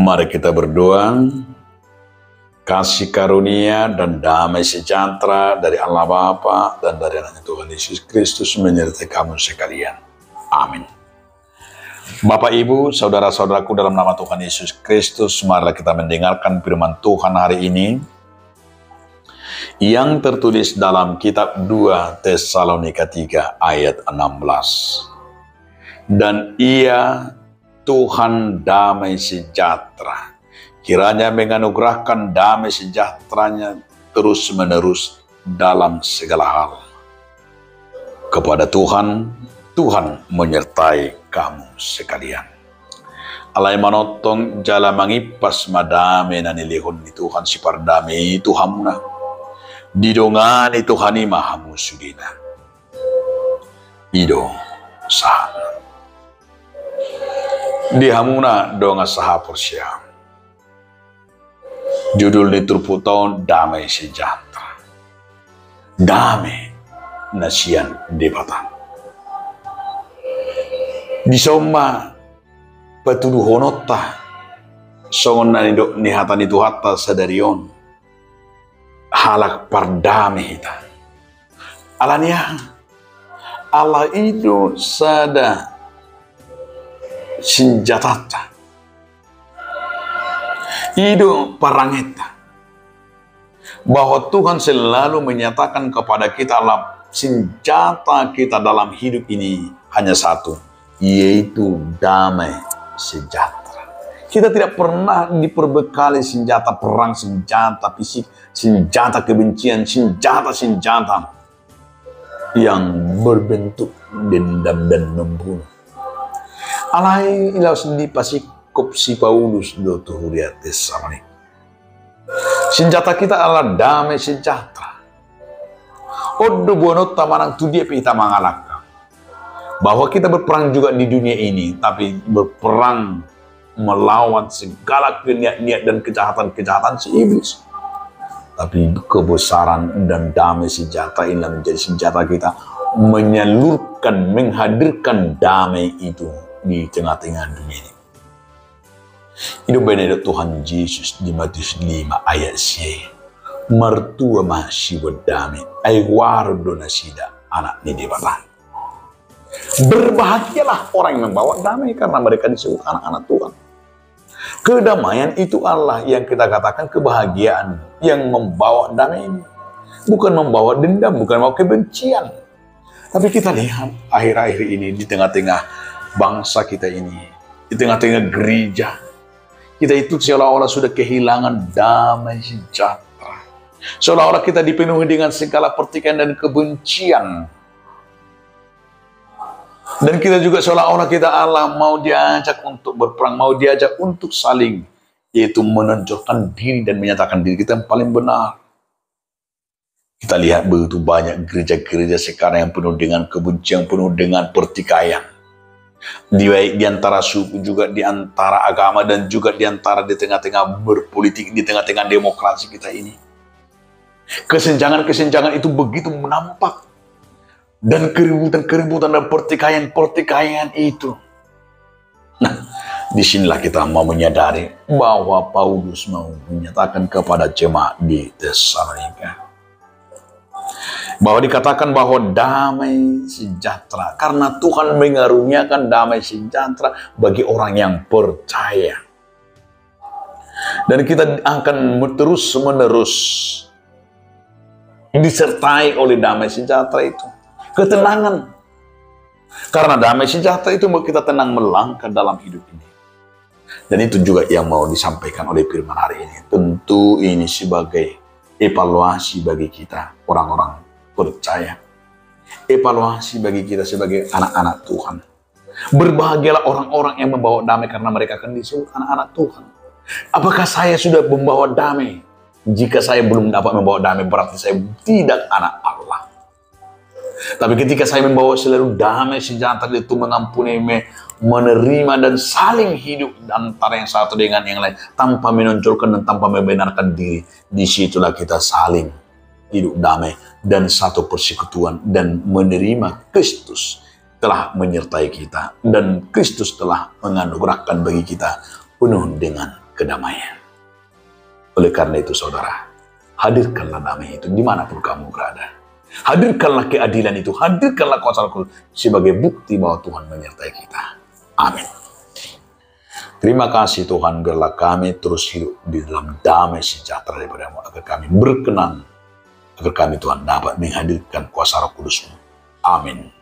Mari kita berdoa. Kasih karunia dan damai sejahtera dari Allah Bapa dan dari Anak Tuhan Yesus Kristus menyertai kamu sekalian. Amin. Bapak, Ibu, saudara-saudaraku dalam nama Tuhan Yesus Kristus, marilah kita mendengarkan firman Tuhan hari ini yang tertulis dalam kitab 2 Tesalonika 3 ayat 16. Dan Ia Tuhan damai sejahtera, kiranya menganugerahkan damai sejahteranya terus-menerus dalam segala hal. Kepada Tuhan menyertai kamu sekalian. Alai manotong jala mangipas madame na nilihon ni Tuhan si pardami Tuhan na. Didongan ni Tuhan ni mahamu sugina. Ido sahana. Di hamuna donga saha porsia. Judul ni turputon damai sejahtera. Damai nasian debatan. Di soma patuduh honota songon na nihatan itu hatta sadarion halak pardami hita. Alania Allah itu sada senjata itu parangeta, bahwa Tuhan selalu menyatakan kepada kita senjata kita dalam hidup ini hanya satu, yaitu damai sejahtera. Kita tidak pernah diperbekali senjata perang, senjata fisik, senjata kebencian, senjata yang berbentuk dendam dan membunuh. Alai ilau sendi pasikop si Paulus do tuhuriat Tesalonik. Senjata kita adalah damai sejahtera. Odo buanot tamanang tu dia pita mangalaka. Bahwa kita berperang juga di dunia ini, tapi berperang melawan segala niat-niat dan kejahatan-kejahatan si iblis. Tapi kebesaran dan damai sejahtera ini menjadi senjata kita, menyalurkan, menghadirkan damai itu di tengah-tengah dunia ini. Itu benar Tuhan Yesus di Matius 5 ayat C. Mertua masih berdamai, aiwaru donasida anak ni debatan. Berbahagialah orang yang membawa damai karena mereka disebut anak-anak Tuhan. Kedamaian itu Allah yang kita katakan kebahagiaan yang membawa damai ini. Bukan membawa dendam, bukan membawa kebencian. Tapi kita lihat akhir-akhir ini di tengah-tengah bangsa kita ini, di tengah-tengah gereja, kita itu seolah-olah sudah kehilangan damai sejahtera. Seolah-olah kita dipenuhi dengan segala pertikaian dan kebencian. Dan kita juga seolah-olah kita Allah mau diajak untuk berperang, mau diajak untuk saling, yaitu menonjolkan diri dan menyatakan diri kita yang paling benar. Kita lihat begitu banyak gereja-gereja sekarang yang penuh dengan kebencian, penuh dengan pertikaian. Di antara suku, juga di antara agama, dan juga di antara di tengah-tengah berpolitik, di tengah-tengah demokrasi kita ini. Kesenjangan-kesenjangan itu begitu menampak. Dan keributan-keributan dan pertikaian-pertikaian itu. Nah, disinilah kita mau menyadari bahwa Paulus mau menyatakan kepada jemaat di Tesalonika, bahwa dikatakan bahwa damai sejahtera, karena Tuhan mengaruniakan damai sejahtera bagi orang yang percaya. Dan kita akan terus-menerus disertai oleh damai sejahtera itu. Ketenangan. Karena damai sejahtera itu membuat kita tenang melangkah dalam hidup ini. Dan itu juga yang mau disampaikan oleh firman hari ini. Tentu ini sebagai evaluasi bagi kita, orang-orang percaya. Evaluasi bagi kita sebagai anak-anak Tuhan. Berbahagialah orang-orang yang membawa damai karena mereka akan disebut anak-anak Tuhan. Apakah saya sudah membawa damai? Jika saya belum dapat membawa damai, berarti saya tidak anak Allah. Tapi ketika saya membawa selalu damai sejahtera itu, mengampuni, menerima dan saling hidup antara yang satu dengan yang lain tanpa menonjolkan dan tanpa membenarkan diri, disitulah kita saling hidup damai dan satu persekutuan dan menerima Kristus telah menyertai kita dan Kristus telah menganugerahkan bagi kita penuh dengan kedamaian. Oleh karena itu saudara, hadirkanlah damai itu dimanapun kamu berada. Hadirkanlah keadilan itu, hadirkanlah kuasa Roh Kudus sebagai bukti bahwa Tuhan menyertai kita. Amin. Terima kasih Tuhan, biarlah kami terus hidup di dalam damai sejahtera daripada-Mu, agar kami berkenan, agar kami Tuhan dapat menghadirkan kuasa Roh Kudus-Mu. Amin.